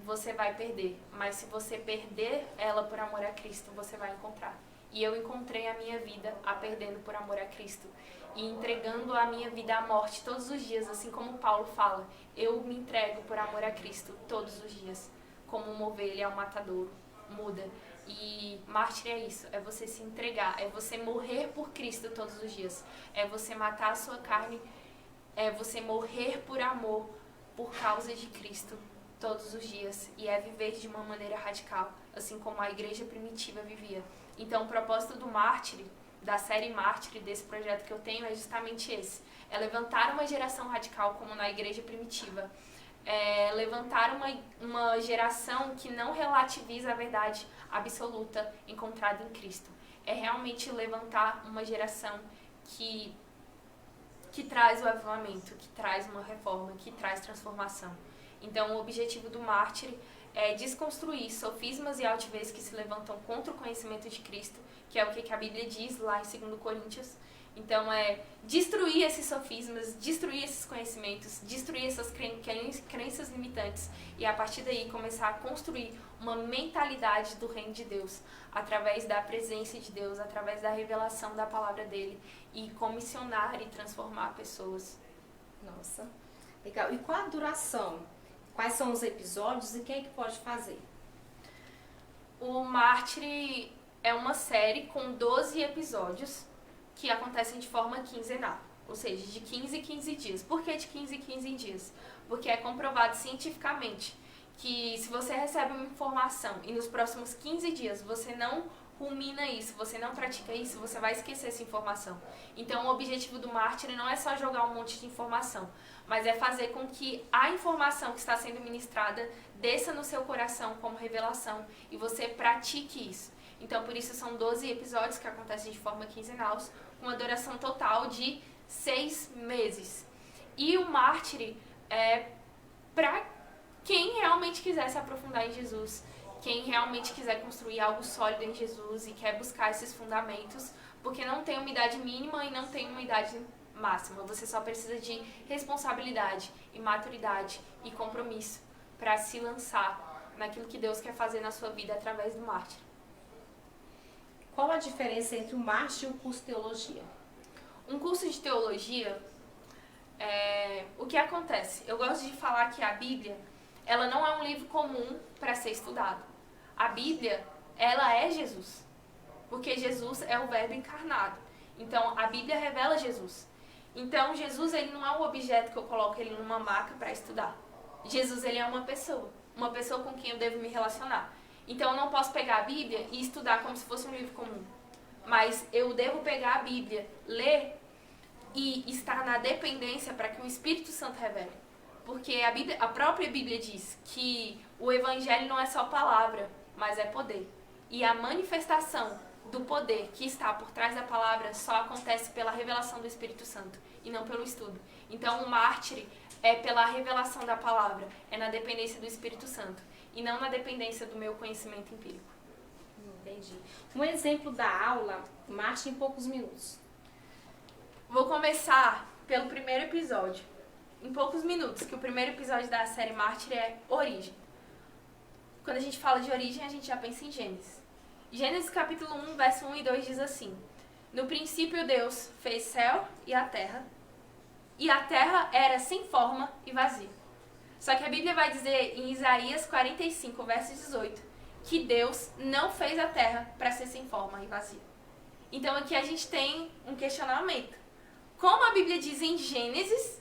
você vai perder. Mas se você perder ela por amor a Cristo, você vai encontrar. E eu encontrei a minha vida a perdendo por amor a Cristo e entregando a minha vida à morte todos os dias, assim como Paulo fala, eu me entrego por amor a Cristo todos os dias. Como uma ovelha ao matadouro, muda. E mártir é isso, é você se entregar, é você morrer por Cristo todos os dias, é você matar a sua carne, é você morrer por amor, por causa de Cristo todos os dias, e é viver de uma maneira radical, assim como a igreja primitiva vivia. Então o propósito do mártir, da série Mártir, desse projeto que eu tenho, é justamente esse, é levantar uma geração radical como na igreja primitiva. Levantar uma geração que não relativiza a verdade absoluta encontrada em Cristo. É realmente levantar uma geração que traz o avivamento, que traz uma reforma, que traz transformação. Então, o objetivo do mártir é desconstruir sofismas e altivez que se levantam contra o conhecimento de Cristo, que é o que a Bíblia diz lá em 2 Coríntios. Então, é destruir esses sofismas, destruir esses conhecimentos, destruir essas crenças limitantes e, a partir daí, começar a construir uma mentalidade do reino de Deus através da presença de Deus, através da revelação da palavra dele e comissionar e transformar pessoas. Nossa, legal. E qual a duração? Quais são os episódios e quem é que pode fazer? O mártir, é uma série com 12 episódios que acontecem de forma quinzenal, ou seja, de 15 em 15 dias. Por que de 15 em 15 dias? Porque é comprovado cientificamente que se você recebe uma informação e nos próximos 15 dias você não rumina isso, você não pratica isso, você vai esquecer essa informação. Então o objetivo do mártir não é só jogar um monte de informação, mas é fazer com que a informação que está sendo ministrada desça no seu coração como revelação e você pratique isso. Então por isso são 12 episódios que acontecem de forma quinzenal, com uma duração total de 6 meses. E o mártir é para quem realmente quiser se aprofundar em Jesus, quem realmente quiser construir algo sólido em Jesus e quer buscar esses fundamentos, porque não tem uma idade mínima e não tem uma idade máxima. Você só precisa de responsabilidade e maturidade e compromisso para se lançar naquilo que Deus quer fazer na sua vida através do mártir. Qual a diferença entre o mártir e o curso de teologia? Um curso de teologia, o que acontece? Eu gosto de falar que a Bíblia, ela não é um livro comum para ser estudado. A Bíblia, ela é Jesus, porque Jesus é o Verbo encarnado. Então, a Bíblia revela Jesus. Então, Jesus, ele não é um objeto que eu coloco ele numa maca para estudar. Jesus, ele é uma pessoa com quem eu devo me relacionar. Então, eu não posso pegar a Bíblia e estudar como se fosse um livro comum. Mas eu devo pegar a Bíblia, ler e estar na dependência para que o Espírito Santo revele. Porque a própria Bíblia diz que o Evangelho não é só palavra, mas é poder. E a manifestação do poder que está por trás da palavra só acontece pela revelação do Espírito Santo e não pelo estudo. Então, o mártir é pela revelação da palavra, é na dependência do Espírito Santo e não na dependência do meu conhecimento empírico. Entendi. Um exemplo da aula, mártir em poucos minutos. Vou começar pelo primeiro episódio, em poucos minutos, que o primeiro episódio da série Mártir é Origem. Quando a gente fala de origem, a gente já pensa em Gênesis. Gênesis capítulo 1, verso 1 e 2 diz assim: No princípio Deus fez céu e a terra era sem forma e vazia. Só que a Bíblia vai dizer em Isaías 45, verso 18, que Deus não fez a terra para ser sem forma e vazia. Então aqui a gente tem um questionamento. Como a Bíblia diz em Gênesis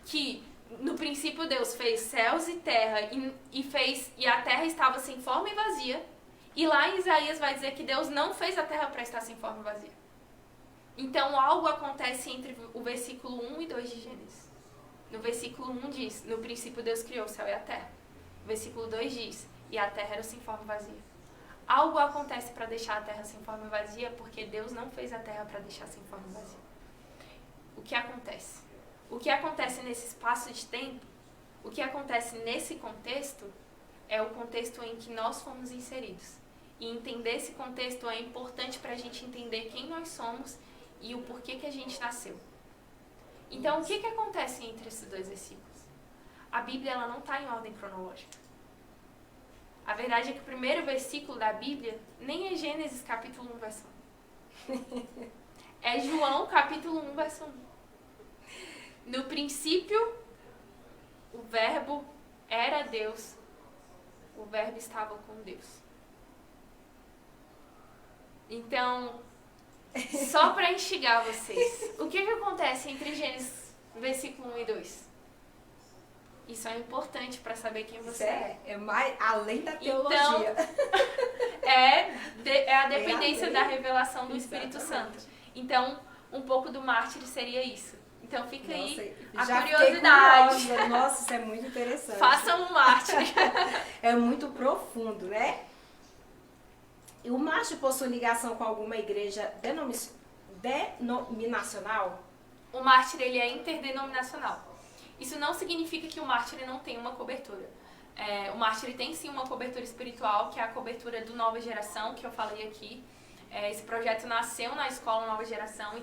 que no princípio Deus fez céus e terra e a terra estava sem forma e vazia, e lá em Isaías vai dizer que Deus não fez a terra para estar sem forma e vazia. Então algo acontece entre o versículo 1 e 2 de Gênesis. No versículo 1 diz: No princípio Deus criou o céu e a terra. O versículo 2 diz: E a terra era sem forma e vazia. Algo acontece para deixar a terra sem forma e vazia, porque Deus não fez a terra para deixar sem forma e vazia. O que acontece? O que acontece nesse espaço de tempo, o que acontece nesse contexto, é o contexto em que nós fomos inseridos. E entender esse contexto é importante para a gente entender quem nós somos e o porquê que a gente nasceu. Então, o que acontece entre esses dois versículos? A Bíblia ela não está em ordem cronológica. A verdade é que o primeiro versículo da Bíblia nem é Gênesis capítulo 1, verso 1. É João capítulo 1, verso 1. No princípio, o Verbo era Deus, o Verbo estava com Deus. Então, só para instigar vocês, o que acontece entre Gênesis, versículo 1 e 2? Isso é importante para saber quem você é. É mais além da teologia. Então, é a dependência da revelação do Espírito Santo. Então, um pouco do mártir seria isso. Então fica aí a curiosidade. Nossa, isso é muito interessante. Façam um mártir. É muito profundo, né? E o mártir possui ligação com alguma igreja denominacional? O mártir ele é interdenominacional. Isso não significa que o mártir não tem uma cobertura. O mártir tem sim uma cobertura espiritual, que é a cobertura do Nova Geração, que eu falei aqui. Esse projeto nasceu na escola Nova Geração,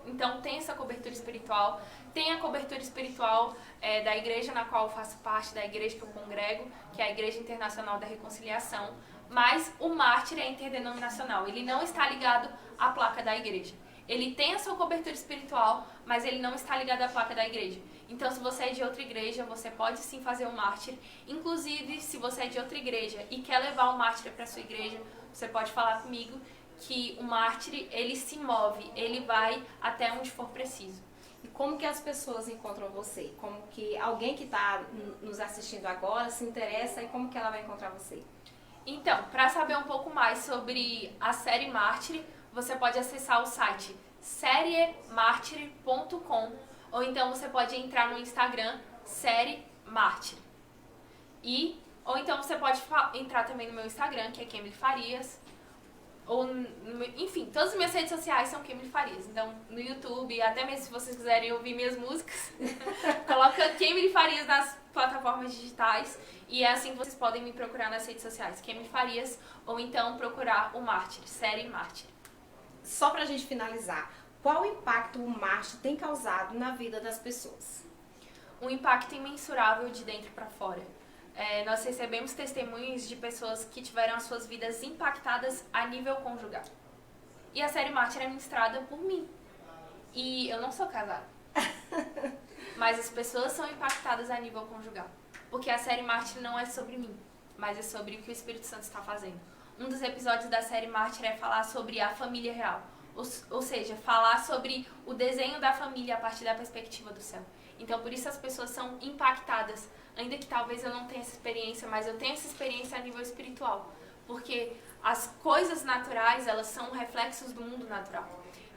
então tem essa cobertura espiritual. Tem a cobertura espiritual da igreja na qual eu faço parte, da igreja que eu congrego, que é a Igreja Internacional da Reconciliação. Mas o mártir é interdenominacional, ele não está ligado à placa da igreja. Ele tem a sua cobertura espiritual, mas ele não está ligado à placa da igreja. Então, se você é de outra igreja, você pode sim fazer o mártir. Inclusive, se você é de outra igreja e quer levar o mártir para sua igreja, você pode falar comigo, que o mártir, ele se move, ele vai até onde for preciso. E como que as pessoas encontram você? Como que alguém que está nos assistindo agora se interessa e como que ela vai encontrar você? Então, para saber um pouco mais sobre a série Mártir, você pode acessar o site seriemartir.com ou então você pode entrar no Instagram série Mártir. Ou então você pode entrar também no meu Instagram, que é Kemily Farias. Enfim, todas as minhas redes sociais são Kemily Farias. Então, no YouTube, até mesmo se vocês quiserem ouvir minhas músicas, coloca Kemily Farias nas plataformas digitais. E é assim que vocês podem me procurar nas redes sociais, Kemily Farias, ou então procurar o Mártir, série Mártir. Só pra gente finalizar, qual impacto o mártir tem causado na vida das pessoas? Um impacto imensurável de dentro para fora. Nós recebemos testemunhos de pessoas que tiveram as suas vidas impactadas a nível conjugal. E a série Mártir é ministrada por mim. E eu não sou casada. Mas as pessoas são impactadas a nível conjugal. Porque a série Mártir não é sobre mim, mas é sobre o que o Espírito Santo está fazendo. Um dos episódios da série Mártir é falar sobre a família real. Ou seja, falar sobre o desenho da família a partir da perspectiva do céu. Então, por isso as pessoas são impactadas. Ainda que talvez eu não tenha essa experiência, mas eu tenho essa experiência a nível espiritual. Porque as coisas naturais, elas são reflexos do mundo natural.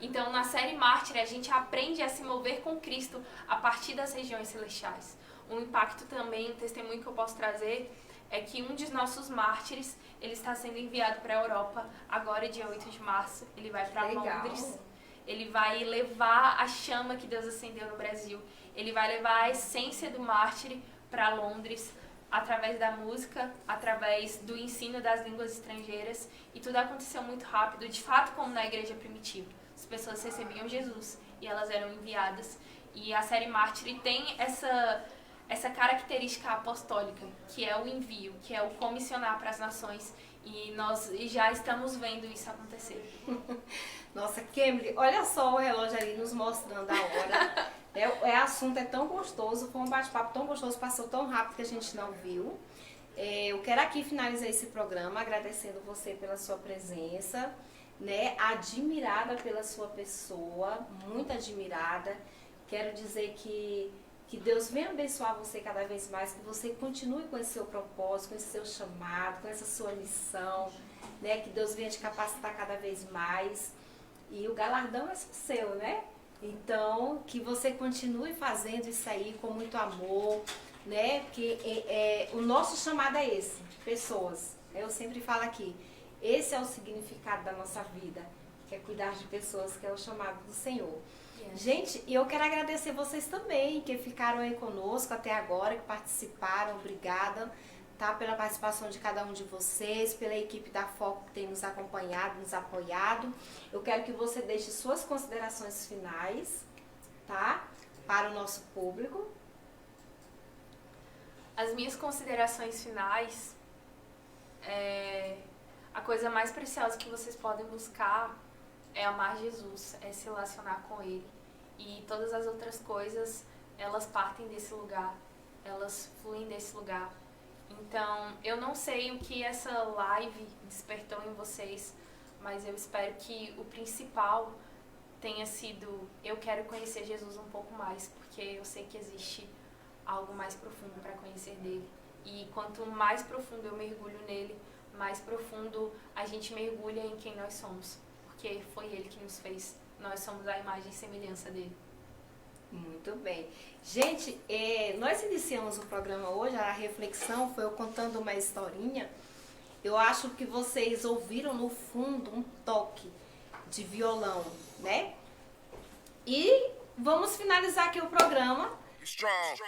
Então, na série Mártir, a gente aprende a se mover com Cristo a partir das regiões celestiais. Um impacto também, um testemunho que eu posso trazer, é que um dos nossos mártires, ele está sendo enviado para a Europa, agora dia 8 de março. Ele vai para Londres. Ele vai levar a chama que Deus acendeu no Brasil. Ele vai levar a essência do mártir para Londres, através da música, através do ensino das línguas estrangeiras, e tudo aconteceu muito rápido, de fato como na igreja primitiva. As pessoas recebiam Jesus e elas eram enviadas, e a série Mártir tem essa característica apostólica, que é o envio, que é o comissionar para as nações, e nós já estamos vendo isso acontecer. Nossa, Kemily, olha só o relógio ali nos mostrando a hora. Assunto é tão gostoso, foi um bate-papo tão gostoso, passou tão rápido que a gente não viu. Eu quero aqui finalizar esse programa agradecendo você pela sua presença, né? Admirada pela sua pessoa, muito admirada. Quero dizer que Deus venha abençoar você cada vez mais, que você continue com esse seu propósito, com esse seu chamado, com essa sua missão, né? Que Deus venha te capacitar cada vez mais. E o galardão é só seu, né? Então, que você continue fazendo isso aí com muito amor, né? Porque o nosso chamado é esse, pessoas. Eu sempre falo aqui, esse é o significado da nossa vida, que é cuidar de pessoas, que é o chamado do Senhor. Yes. Gente, e eu quero agradecer vocês também, que ficaram aí conosco até agora, que participaram, obrigada, tá? Pela participação de cada um de vocês, pela equipe da Foco que tem nos acompanhado, nos apoiado. Eu quero que você deixe suas considerações finais, tá? Para o nosso público. As minhas considerações finais, a coisa mais preciosa que vocês podem buscar é amar Jesus, é se relacionar com Ele. E todas as outras coisas, elas partem desse lugar, elas fluem desse lugar. Então, eu não sei o que essa live despertou em vocês, mas eu espero que o principal tenha sido: eu quero conhecer Jesus um pouco mais, porque eu sei que existe algo mais profundo para conhecer dele. E quanto mais profundo eu mergulho nele, mais profundo a gente mergulha em quem nós somos, porque foi ele que nos fez. Nós somos a imagem e semelhança dele. Muito bem. Gente, nós iniciamos o programa hoje, a reflexão foi eu contando uma historinha. Eu acho que vocês ouviram no fundo um toque de violão, né? E vamos finalizar aqui o programa. Strong.